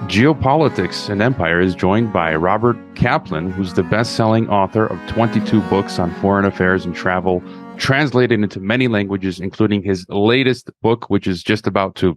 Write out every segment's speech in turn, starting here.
Geopolitics and Empire is joined by Robert Kaplan, who's the best-selling author of 22 books on foreign affairs and travel, translated into many languages, including his latest book, which is just about to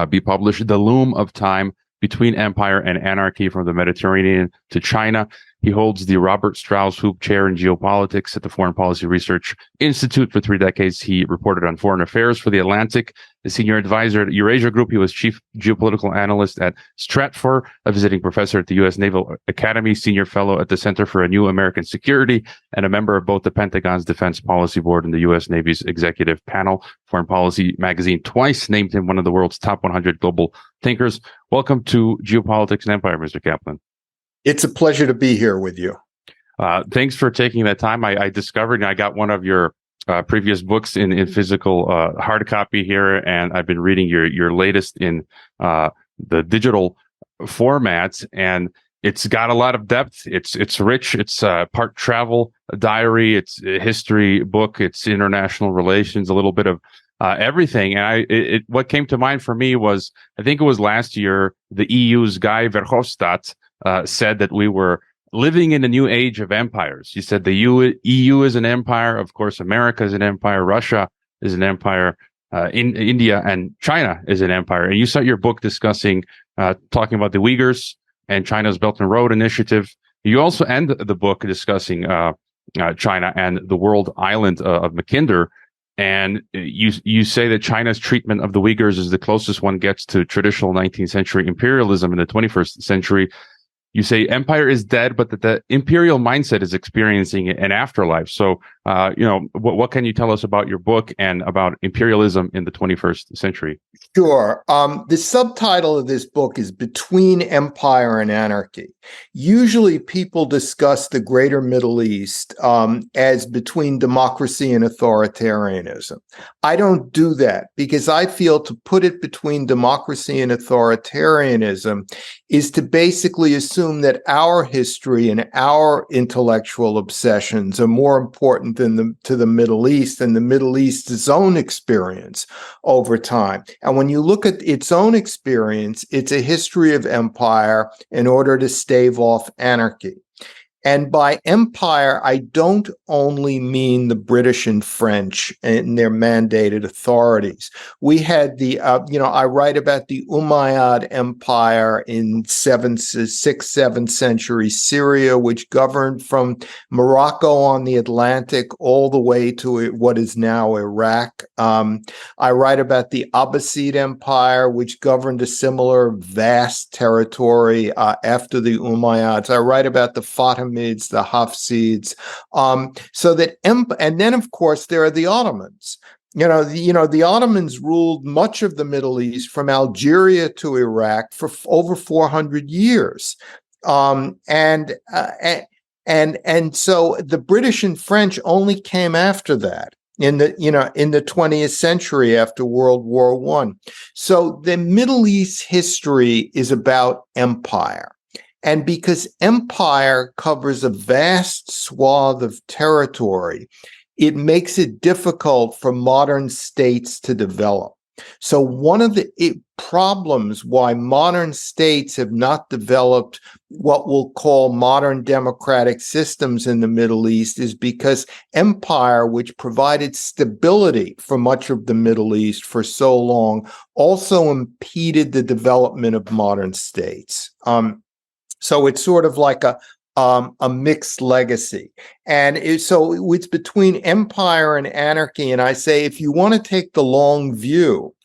be published, The Loom of Time, Between Empire and Anarchy from the Mediterranean to China. He holds the Robert Strauss Hoop Chair in Geopolitics at the Foreign Policy Research Institute. For 3 decades, he reported on foreign affairs for The Atlantic. The senior advisor at Eurasia Group, he was chief geopolitical analyst at Stratfor, a visiting professor at the U.S. Naval Academy, senior fellow at the Center for a New American Security, and a member of both the Pentagon's Defense Policy Board and the U.S. Navy's executive panel. Foreign Policy magazine twice named him one of the world's top 100 global thinkers. Welcome to Geopolitics and Empire, Mr. Kaplan. It's a pleasure to be here with you. Thanks for taking that time. I discovered, and I got one of your previous books in physical hard copy here, and I've been reading your latest in the digital formats, and it's got a lot of depth. It's rich. It's part travel diary. It's a history book. It's international relations. A little bit of everything. And what came to mind for me was, I think it was last year, the EU's Guy Verhofstadt said that we were living in a new age of empires. He said the EU is an empire. Of course, America is an empire. Russia is an empire. India and China is an empire. And you start your book discussing, talking about the Uyghurs and China's Belt and Road Initiative. You also end the book discussing China and the world island of Mackinder. And you say that China's treatment of the Uyghurs is the closest one gets to traditional 19th century imperialism in the 21st century. You say empire is dead, but that the imperial mindset is experiencing an afterlife. So, what can you tell us about your book and about imperialism in the 21st century? Sure. The subtitle of this book is Between Empire and Anarchy. Usually people discuss the greater Middle East as between democracy and authoritarianism. I don't do that because I feel to put it between democracy and authoritarianism is to basically assume that our history and our intellectual obsessions are more important than to the Middle East and the Middle East's own experience over time. And when you look at its own experience, it's a history of empire in order to stave off anarchy. And by empire, I don't only mean the British and French and their mandated authorities. We had I write about the Umayyad Empire in 6th, 7th century Syria, which governed from Morocco on the Atlantic all the way to what is now Iraq. I write about the Abbasid Empire, which governed a similar vast territory after the Umayyads. I write about the Fatimids, the Hafsids, and then of course there are the Ottomans. The Ottomans ruled much of the Middle East from Algeria to Iraq for over 400 years, and so the British and French only came after that in the 20th century after World War I. So the Middle East history is about empire. And because empire covers a vast swath of territory, it makes it difficult for modern states to develop. So one of the problems why modern states have not developed what we'll call modern democratic systems in the Middle East is because empire, which provided stability for much of the Middle East for so long, also impeded the development of modern states. So it's sort of like a mixed legacy. And so it's between empire and anarchy. And I say, if you want to take the long view,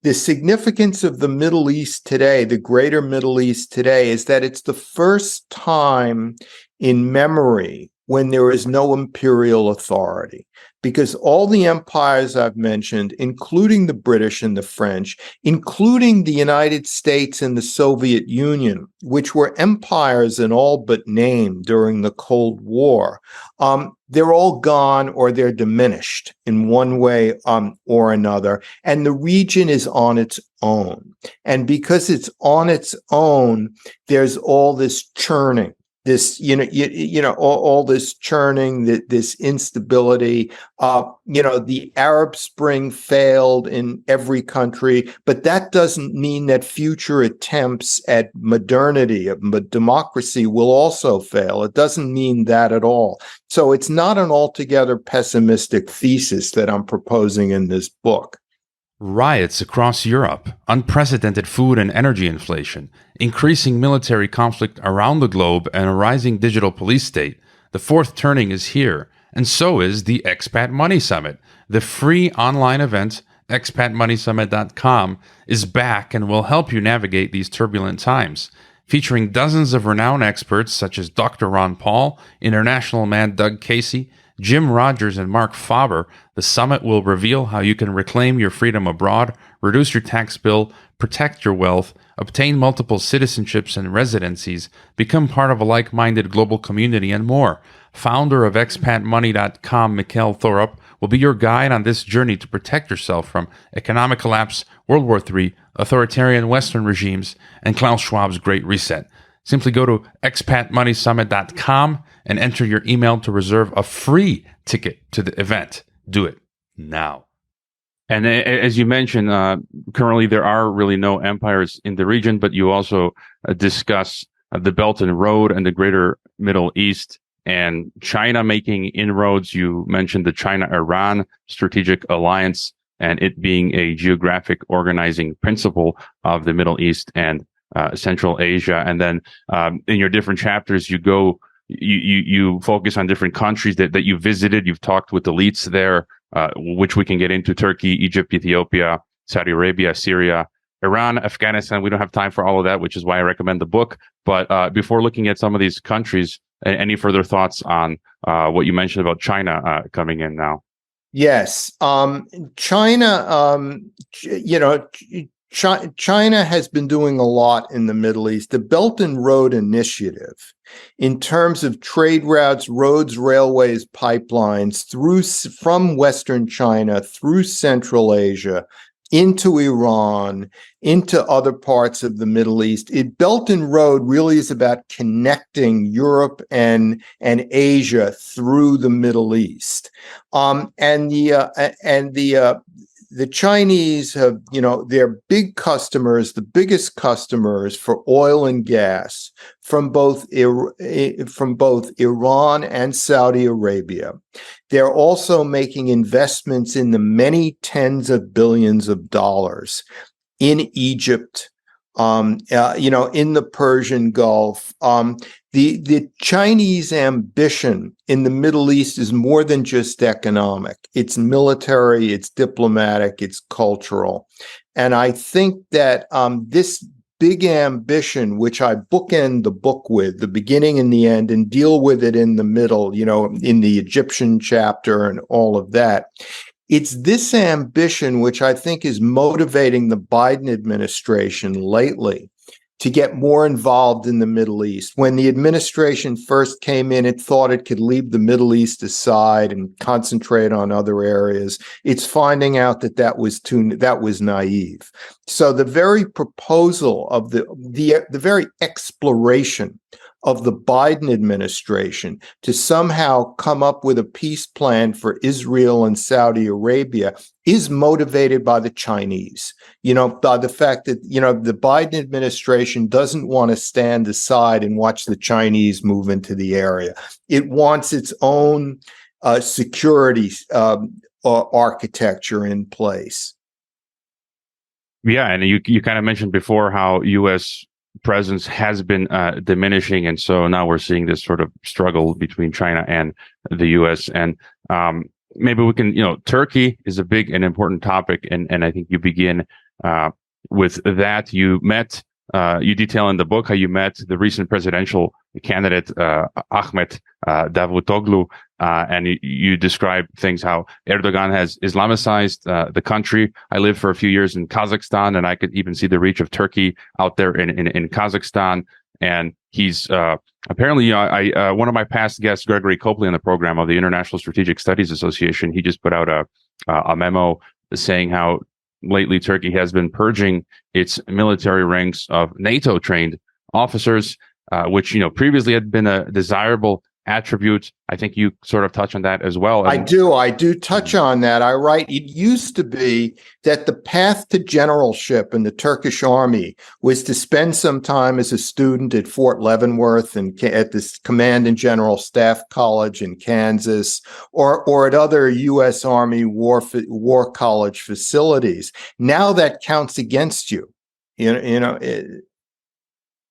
the significance of the Middle East today, the greater Middle East today, is that it's the first time in memory when there is no imperial authority. Because all the empires I've mentioned, including the British and the French, including the United States and the Soviet Union, which were empires in all but name during the Cold War, they're all gone or they're diminished in one way or another. And the region is on its own. And because it's on its own, there's all this churning. this, all this churning, this instability. The Arab Spring failed in every country, but that doesn't mean that future attempts at modernity, of democracy, will also fail. It doesn't mean that at all. So it's not an altogether pessimistic thesis that I'm proposing in this book. Riots across Europe, unprecedented food and energy inflation, increasing military conflict around the globe, and a rising digital police state. The fourth turning is here, and so is the Expat Money Summit. The free online event, expatmoneysummit.com, is back and will help you navigate these turbulent times. Featuring dozens of renowned experts such as Dr. Ron Paul, international man Doug Casey, Jim Rogers, and Mark Faber, the summit will reveal how you can reclaim your freedom abroad, reduce your tax bill, protect your wealth, obtain multiple citizenships and residencies, become part of a like-minded global community, and more. Founder of expatmoney.com, Mikhail Thorup, will be your guide on this journey to protect yourself from economic collapse, World War III, authoritarian Western regimes, and Klaus Schwab's Great Reset. Simply go to expatmoneysummit.com and enter your email to reserve a free ticket to the event. Do it now. And as you mentioned, currently there are really no empires in the region, but you also discuss the Belt and Road and the greater Middle East and China making inroads. You mentioned the China-Iran strategic alliance and it being a geographic organizing principle of the Middle East and Central Asia. And then in your different chapters, you focus on different countries that you visited. You've talked with elites there, which we can get into: Turkey, Egypt, Ethiopia, Saudi Arabia, Syria, Iran, Afghanistan. We don't have time for all of that, which is why I recommend the book. But before looking at some of these countries, any further thoughts on what you mentioned about China coming in now? Yes. China, China has been doing a lot in the Middle East. The Belt and Road Initiative, in terms of trade routes, roads, railways, pipelines from Western China through Central Asia, into Iran, into other parts of the Middle East. Belt and Road really is about connecting Europe and Asia through the Middle East. The Chinese have, they're big customers, the biggest customers for oil and gas from both Iran and Saudi Arabia. They're also making investments in the many tens of billions of dollars in Egypt, in the Persian Gulf. The Chinese ambition in the Middle East is more than just economic. It's military, it's diplomatic, it's cultural. And I think that this big ambition, which I bookend the book with, the beginning and the end, and deal with it in the middle, in the Egyptian chapter and all of that, it's this ambition which I think is motivating the Biden administration lately to get more involved in the Middle East. When the administration first came in, it thought it could leave the Middle East aside and concentrate on other areas. It's finding out that was naive. So the very proposal of the very exploration of the Biden administration to somehow come up with a peace plan for Israel and Saudi Arabia is motivated by the Chinese, by the fact that, the Biden administration doesn't want to stand aside and watch the Chinese move into the area. It wants its own security architecture in place. Yeah, and you kind of mentioned before how U.S. presence has been diminishing, and so now we're seeing this sort of struggle between China and the U.S. And maybe we can, Turkey is a big and important topic, and I think you begin with that. You detail in the book how you met the recent presidential candidate Ahmet Davutoglu, and you describe things how Erdogan has Islamicized the country. I lived for a few years in Kazakhstan, and I could even see the reach of Turkey out there in Kazakhstan. And he's apparently, one of my past guests, Gregory Copley, on the program of the International Strategic Studies Association, he just put out a memo saying how lately Turkey has been purging its military ranks of NATO-trained officers. which previously had been a desirable attribute. I think you sort of touch on that as well. I do touch on that. I write, it used to be that the path to generalship in the Turkish army was to spend some time as a student at Fort Leavenworth and at this Command and General Staff College in Kansas, or at other U.S. Army war college facilities. Now that counts against you.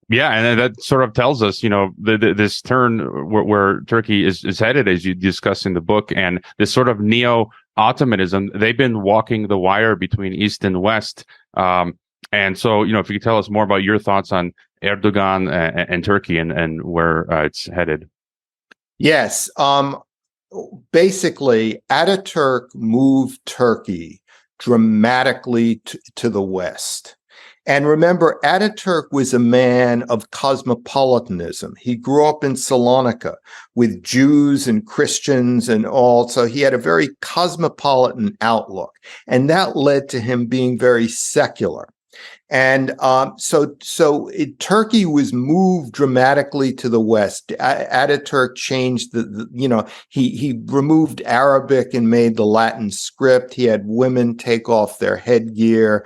Yeah, and that sort of tells us, this turn where Turkey is headed, as you discuss in the book, and this sort of neo-Ottomanism. They've been walking the wire between East and West. And so, if you could tell us more about your thoughts on Erdogan and Turkey and where it's headed. Yes. Basically, Ataturk moved Turkey dramatically to the West. And remember, Ataturk was a man of cosmopolitanism. He grew up in Salonika with Jews and Christians and all. So he had a very cosmopolitan outlook. And that led to him being very secular. And Turkey was moved dramatically to the West. Ataturk changed he removed Arabic and made the Latin script. He had women take off their headgear.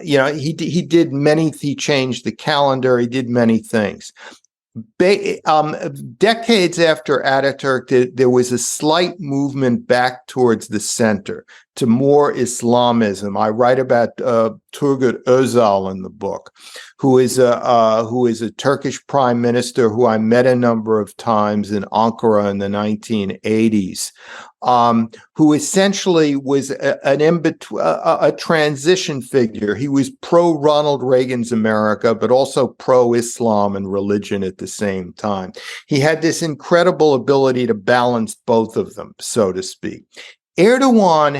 He did many. He changed the calendar. He did many things. Decades after Ataturk, there was a slight movement back towards the center to more Islamism. I write about Turgut Özal in the book, who is a Turkish prime minister who I met a number of times in Ankara in the 1980s. Who essentially was a transition figure. He was pro-Ronald Reagan's America, but also pro-Islam and religion at the same time. He had this incredible ability to balance both of them, so to speak. Erdogan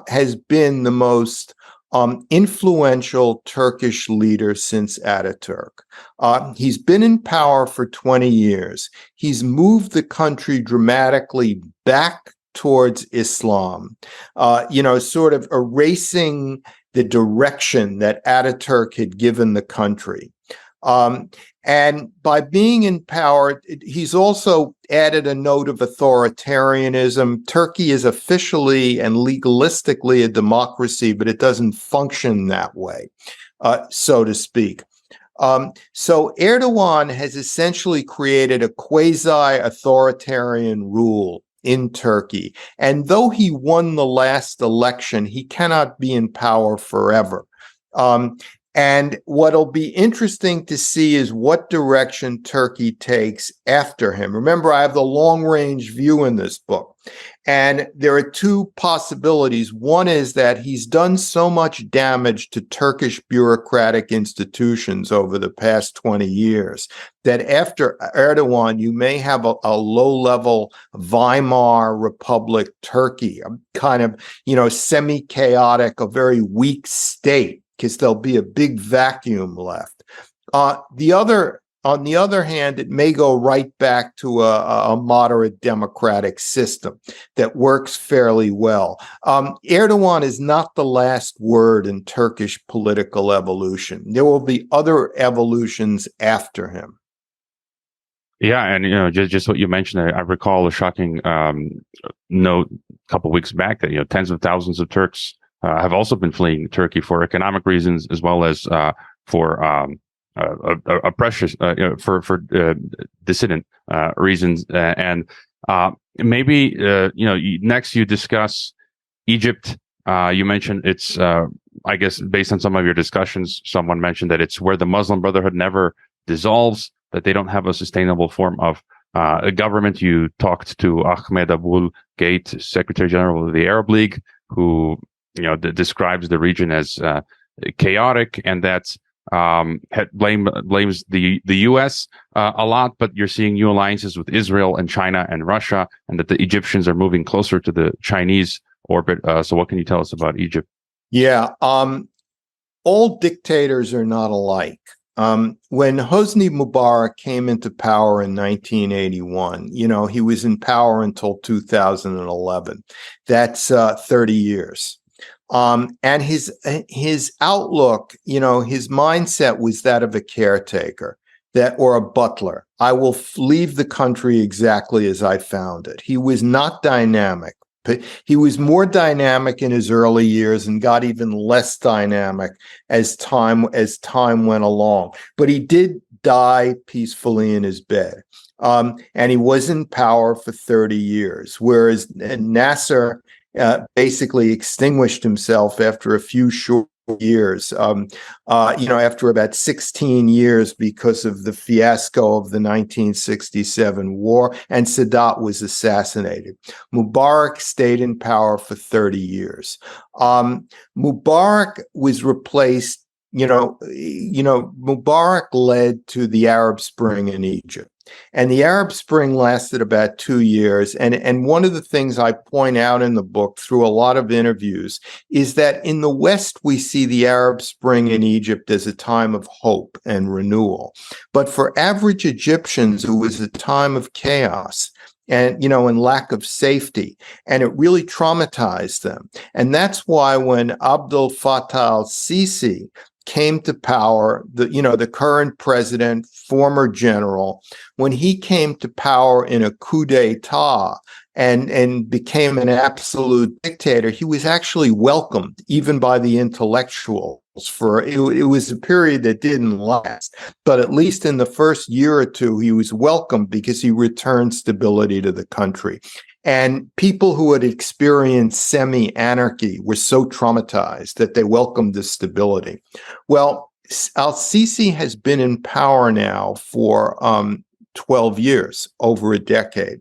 has been the most influential Turkish leader since Ataturk. He's been in power for 20 years. He's moved the country dramatically back towards Islam, sort of erasing the direction that Ataturk had given the country. And by being in power, he's also added a note of authoritarianism. Turkey is officially and legalistically a democracy, but it doesn't function that way, so to speak. So Erdogan has essentially created a quasi-authoritarian rule in Turkey. And though he won the last election, he cannot be in power forever. And what'll be interesting to see is what direction Turkey takes after him. Remember, I have the long-range view in this book. And there are two possibilities. One is that he's done so much damage to Turkish bureaucratic institutions over the past 20 years that after Erdogan, you may have a low-level Weimar Republic Turkey, a kind of, semi-chaotic, a very weak state, because there'll be a big vacuum left. On the other hand, it may go right back to a moderate democratic system that works fairly well. Erdogan is not the last word in Turkish political evolution. There will be other evolutions after him. Yeah, and just what you mentioned, I recall a shocking note a couple of weeks back that tens of thousands of Turks have also been fleeing Turkey for economic reasons, as well as for oppression, for dissident reasons. And maybe next you discuss Egypt. You mentioned it's, I guess, based on some of your discussions, someone mentioned that it's where the Muslim Brotherhood never dissolves, that they don't have a sustainable form of a government. You talked to Ahmed Abul Gate, Secretary General of the Arab League, who describes the region as chaotic, and that blames the U.S. A lot, but you're seeing new alliances with Israel and China and Russia, and that the Egyptians are moving closer to the Chinese orbit. So what can you tell us about Egypt? Yeah, all dictators are not alike. When Hosni Mubarak came into power in 1981, he was in power until 2011. That's 30 years. And his outlook, his mindset was that of a caretaker. or a butler. I will leave the country exactly as I found it. He was not dynamic. He was more dynamic in his early years and got even less dynamic as time went along. But he did die peacefully in his bed. And he was in power for 30 years, whereas Nasser basically extinguished himself after a few short years, after about 16 years because of the fiasco of the 1967 war, and Sadat was assassinated. Mubarak stayed in power for 30 years. Mubarak was replaced, Mubarak led to the Arab Spring in Egypt. And the Arab Spring lasted about 2 years. And one of the things I point out in the book through a lot of interviews is that in the West, we see the Arab Spring in Egypt as a time of hope and renewal. But for average Egyptians, it was a time of chaos and lack of safety. And it really traumatized them. And that's why when Abdel Fattah al-Sisi came to power, the current president, former general, when he came to power in a coup d'etat and became an absolute dictator, he was actually welcomed even by the intellectuals. It was a period that didn't last, but at least in the first year or two, he was welcomed because he returned stability to the country. And people who had experienced semi-anarchy were so traumatized that they welcomed the stability. Well, al-Sisi has been in power now for 12 years, over a decade.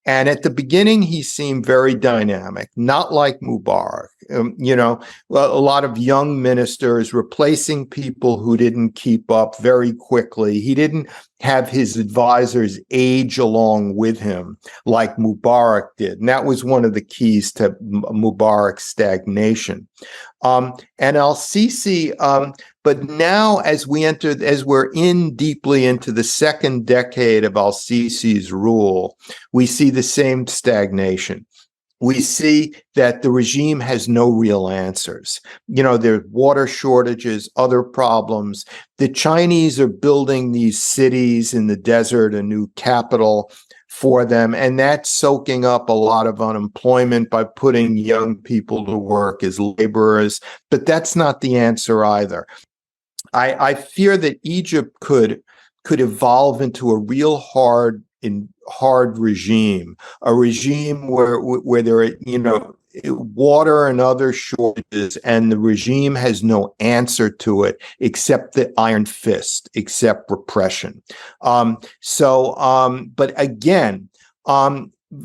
And at the beginning, he seemed very dynamic, not like Mubarak. A lot of young ministers replacing people who didn't keep up very quickly. He didn't have his advisors age along with him like Mubarak did. And that was one of the keys to Mubarak's stagnation. And al-Sisi, but now as we're in deeply into the second decade of al-Sisi's rule, we see the same stagnation. We see that the regime has no real answers. There's water shortages, other problems. The Chinese are building these cities in the desert, a new capital for them, and that's soaking up a lot of unemployment by putting young people to work as laborers. But that's not the answer either. I fear that Egypt could evolve into a real hard regime, a regime where there are water and other shortages, and the regime has no answer to it except the iron fist, except repression. But again,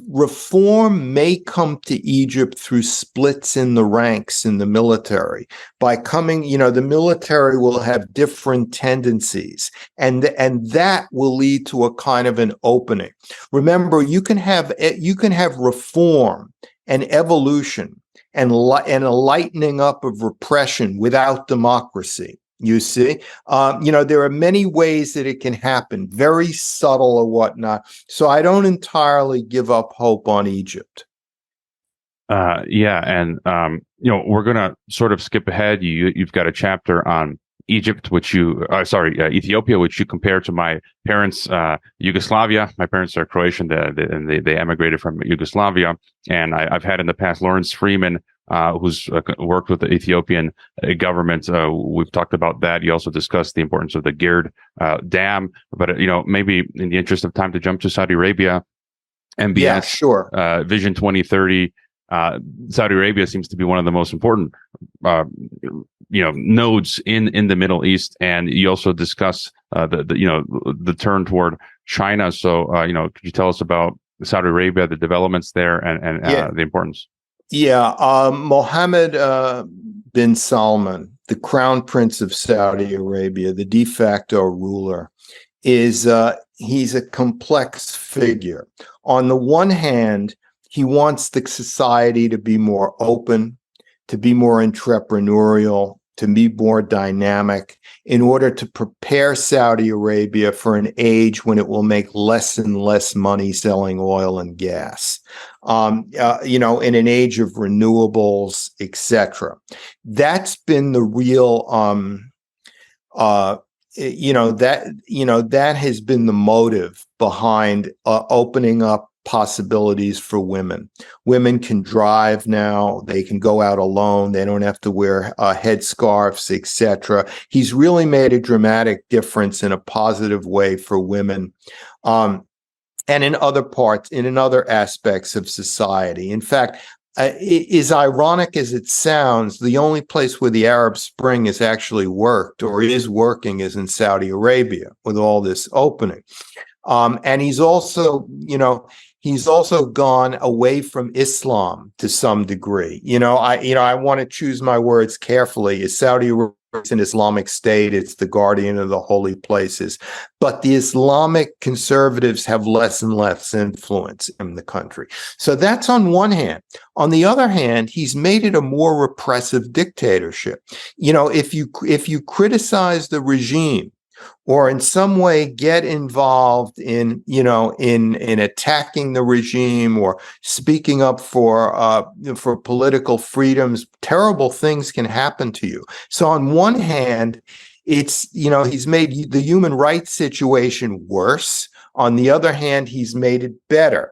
reform may come to Egypt through splits in the ranks in the military. By coming, the military will have different tendencies, and that will lead to a kind of an opening. Remember, you can have reform and evolution and a lightening up of repression without democracy. You see, there are many ways that it can happen, very subtle or whatnot. So I don't entirely give up hope on Egypt. And we're gonna sort of skip ahead. You've got a chapter on Egypt, Ethiopia, which you compare to my parents' Yugoslavia. My parents are Croatian, and they emigrated from Yugoslavia. And I've had in the past Lawrence Freeman, who's worked with the Ethiopian government. We've talked about that. You also discussed the importance of the Gerd Dam. But maybe in the interest of time, to jump to Saudi Arabia, MBS, yeah, sure. Vision 2030. Saudi Arabia seems to be one of the most important, nodes in the Middle East, and you also discuss the turn toward China. So, could you tell us about Saudi Arabia, the developments there, and the importance? Yeah, Mohammed bin Salman, the crown prince of Saudi Arabia, the de facto ruler, he's a complex figure. On the one hand, he wants the society to be more open, to be more entrepreneurial, to be more dynamic, in order to prepare Saudi Arabia for an age when it will make less and less money selling oil and gas, in an age of renewables, etc. That's been the real that has been the motive behind opening up possibilities for women. Women can drive now. They can go out alone. They don't have to wear headscarves, etc. He's really made a dramatic difference in a positive way for women. And in other aspects of society. In fact, as ironic as it sounds, the only place where the Arab Spring has actually worked or is working is in Saudi Arabia with all this opening. And he's also gone away from Islam to some degree. I want to choose my words carefully. Is Saudi Arabia an Islamic state? It's the guardian of the holy places. But the Islamic conservatives have less and less influence in the country. So that's on one hand. On the other hand, he's made it a more repressive dictatorship. If you criticize the regime, or in some way get involved in attacking the regime or speaking up for political freedoms, terrible things can happen to you. So on one hand, he's made the human rights situation worse. On the other hand, he's made it better.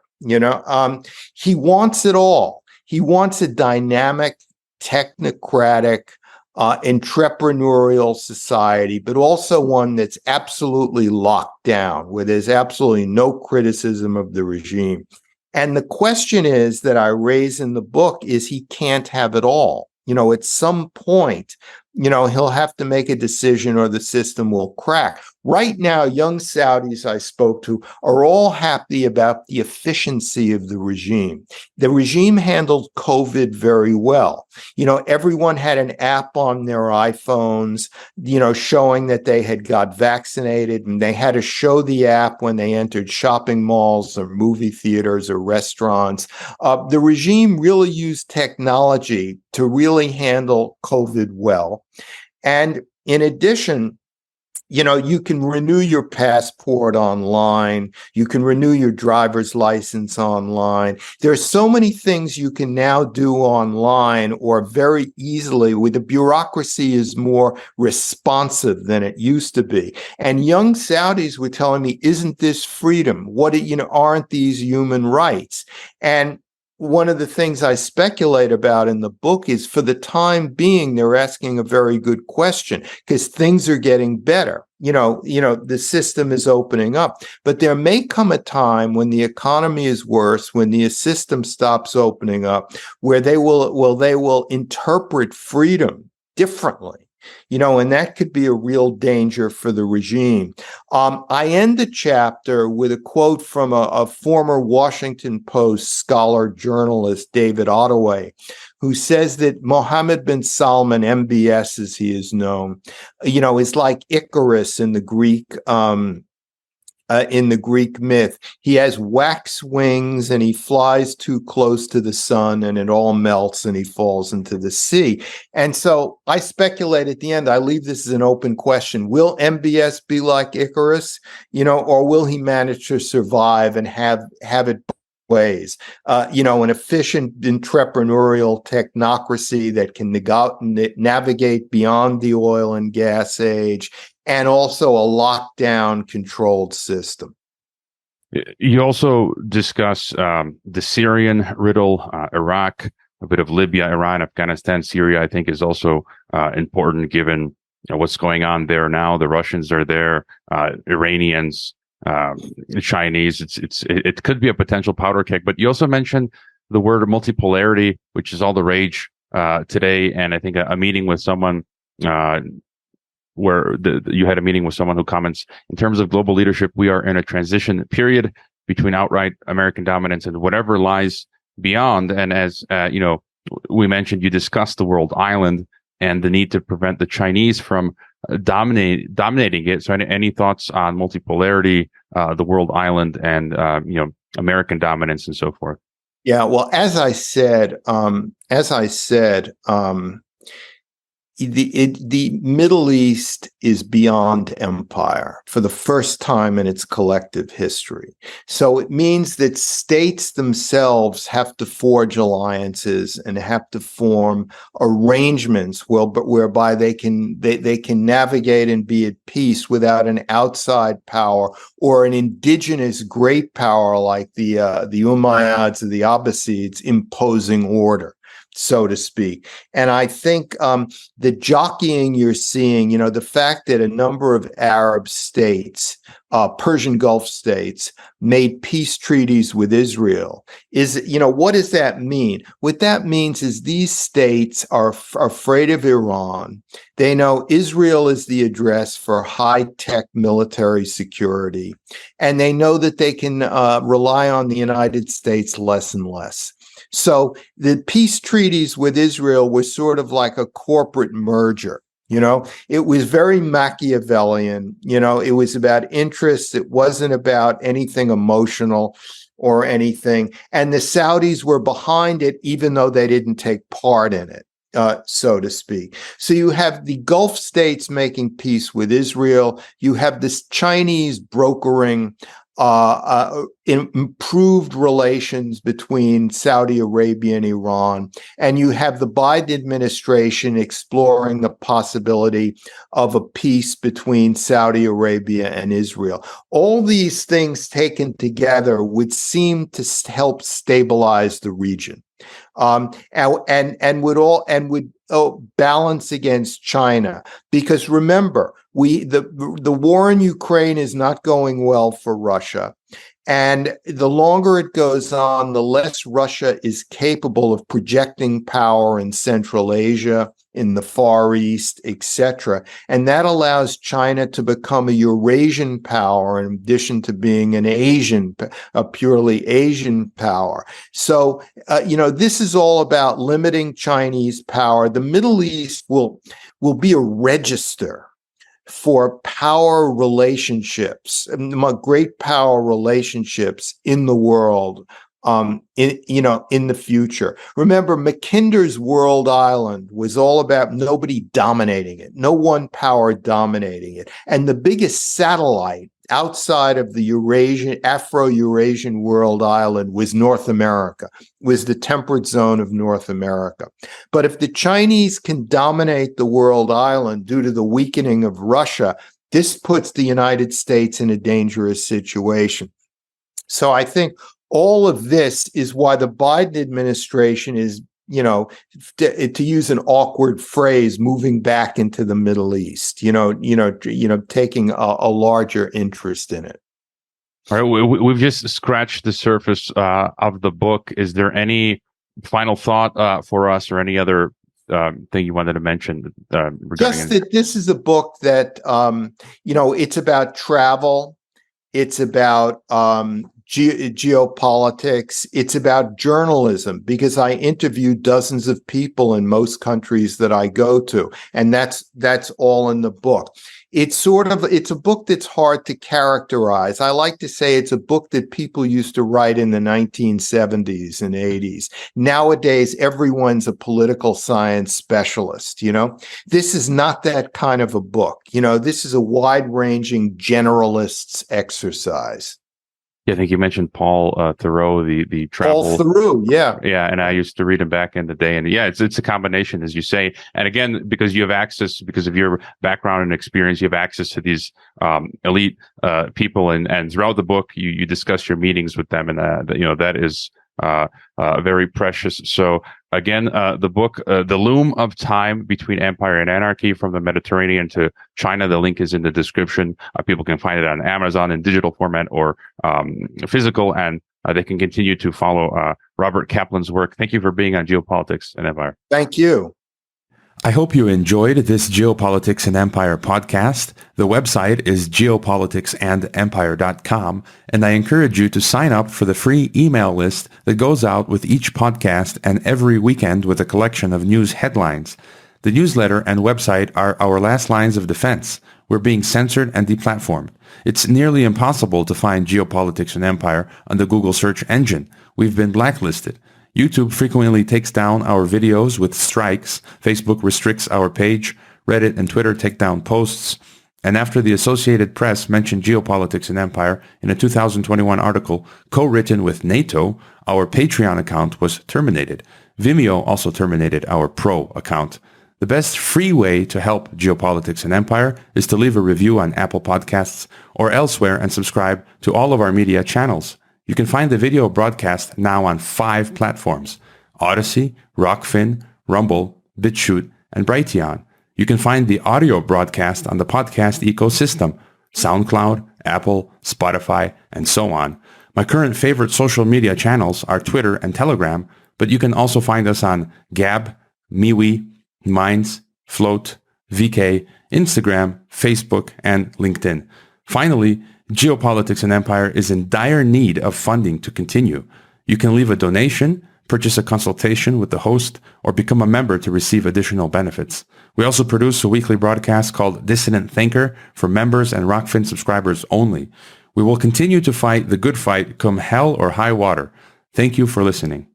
He wants it all. He wants a dynamic, technocratic, entrepreneurial society, but also one that's absolutely locked down, where there's absolutely no criticism of the regime. And the question is that I raise in the book is he can't have it all. At some point, he'll have to make a decision or the system will crack. Right now, young Saudis I spoke to are all happy about the efficiency of the regime. The regime handled COVID very well. Everyone had an app on their iPhones, showing that they had got vaccinated, and they had to show the app when they entered shopping malls or movie theaters or restaurants. The regime really used technology to really handle COVID well. And in addition, you can renew your passport online. You can renew your driver's license online. There are so many things you can now do online or very easily, where the bureaucracy is more responsive than it used to be. And young Saudis were telling me, isn't this freedom? Aren't these human rights? And one of the things I speculate about in the book is, for the time being, they're asking a very good question because things are getting better. The system is opening up, but there may come a time when the economy is worse, when the system stops opening up, where they will interpret freedom differently. And that could be a real danger for the regime. I end the chapter with a quote from a former Washington Post scholar journalist, David Ottaway, who says that Mohammed bin Salman, MBS as he is known, is like Icarus in the Greek myth. He has wax wings and he flies too close to the sun and it all melts and he falls into the sea. And so I speculate at the end, I leave this as an open question. Will MBS be like Icarus, or will he manage to survive and have it ways, an efficient entrepreneurial technocracy that can navigate beyond the oil and gas age, and also a lockdown controlled system. You also discuss the Syrian riddle, Iraq, a bit of Libya, Iran, Afghanistan, Syria. I think is also important given what's going on there now. The Russians are there, Iranians, the Chinese. It could be a potential powder keg. But you also mentioned the word multipolarity, which is all the rage today. And I think a meeting with someone. Where you had a meeting with someone who comments, in terms of global leadership, we are in a transition period between outright American dominance and whatever lies beyond. And as we mentioned, you discussed the world island and the need to prevent the Chinese from dominating it. So any thoughts on multipolarity, the world island, and American dominance and so forth? Yeah, well, as I said, the Middle East is beyond empire for the first time in its collective history. So it means that states themselves have to forge alliances and have to form arrangements whereby they can navigate and be at peace without an outside power or an indigenous great power like the Umayyads or the Abbasids imposing order, so to speak. And I think the jockeying you're seeing, the fact that a number of Arab states, Persian Gulf states, made peace treaties with Israel is, what does that mean? What that means is these states are afraid of Iran. They know Israel is the address for high-tech military security, and they know that they can rely on the United States less and less. So the peace treaties with Israel were sort of like a corporate merger. It was very Machiavellian. It was about interests. It wasn't about anything emotional or anything. And the Saudis were behind it, even though they didn't take part in it, so to speak. So you have the Gulf states making peace with Israel. You have this Chinese brokering improved relations between Saudi Arabia and Iran, and you have the Biden administration exploring the possibility of a peace between Saudi Arabia and Israel. All these things taken together would seem to help stabilize the region, and would balance against China, because remember, the war in Ukraine is not going well for Russia. And the longer it goes on, the less Russia is capable of projecting power in Central Asia, in the Far East, etc. And that allows China to become a Eurasian power in addition to being a purely Asian power. So, this is all about limiting Chinese power. The Middle East will be a register for power relationships, great power relationships in the world, in the future. Remember, Mackinder's World Island was all about nobody dominating it, no one power dominating it. And the biggest satellite outside of the Afro-Eurasian world island was North America, was the temperate zone of North America. But if the Chinese can dominate the world island due to the weakening of Russia, this puts the United States in a dangerous situation. So I think all of this is why the Biden administration is, to use an awkward phrase, moving back into the Middle East, taking a larger interest in it. All right, we've just scratched the surface of the book. Is there any final thought for us, or any other thing you wanted to mention? Just that this is a book that, it's about travel. It's about geopolitics. It's about journalism, because I interview dozens of people in most countries that I go to, and that's all in the book. It's a book that's hard to characterize. I like to say it's a book that people used to write in the 1970s and 80s. Nowadays, everyone's a political science specialist, This is not that kind of a book. This is a wide-ranging generalist's exercise. Yeah, I think you mentioned Paul Theroux, the travel. Paul Theroux, yeah. Yeah, and I used to read him back in the day. And yeah, it's a combination, as you say. And again, because you have access, because of your background and experience, you have access to these elite people. And throughout the book, you discuss your meetings with them. And, that is very precious. So again, the book, The Loom of Time Between Empire and Anarchy, from the Mediterranean to China. The link is in the description. People can find it on Amazon in digital format or physical, and they can continue to follow Robert Kaplan's work. Thank you for being on Geopolitics and Empire. Thank you. I hope you enjoyed this Geopolitics and Empire podcast. The website is geopoliticsandempire.com, and I encourage you to sign up for the free email list that goes out with each podcast and every weekend with a collection of news headlines. The newsletter and website are our last lines of defense. We're being censored and deplatformed. It's nearly impossible to find Geopolitics and Empire on the Google search engine. We've been blacklisted. YouTube frequently takes down our videos with strikes. Facebook restricts our page. Reddit and Twitter take down posts. And after the Associated Press mentioned Geopolitics and Empire in a 2021 article co-written with NATO, our Patreon account was terminated. Vimeo also terminated our Pro account. The best free way to help Geopolitics and Empire is to leave a review on Apple Podcasts or elsewhere and subscribe to all of our media channels. You can find the video broadcast now on 5 platforms: Odyssey, Rockfin, Rumble, BitChute, and Brighteon. You can find the audio broadcast on the podcast ecosystem: SoundCloud, Apple, Spotify, and so on. My current favorite social media channels are Twitter and Telegram, but you can also find us on Gab, MeWe, Minds, Float, VK, Instagram, Facebook, and LinkedIn. Finally, Geopolitics and Empire is in dire need of funding to continue. You can leave a donation, purchase a consultation with the host, or become a member to receive additional benefits. We also produce a weekly broadcast called Dissident Thinker for members and Rockfin subscribers only. We will continue to fight the good fight come hell or high water. Thank you for listening.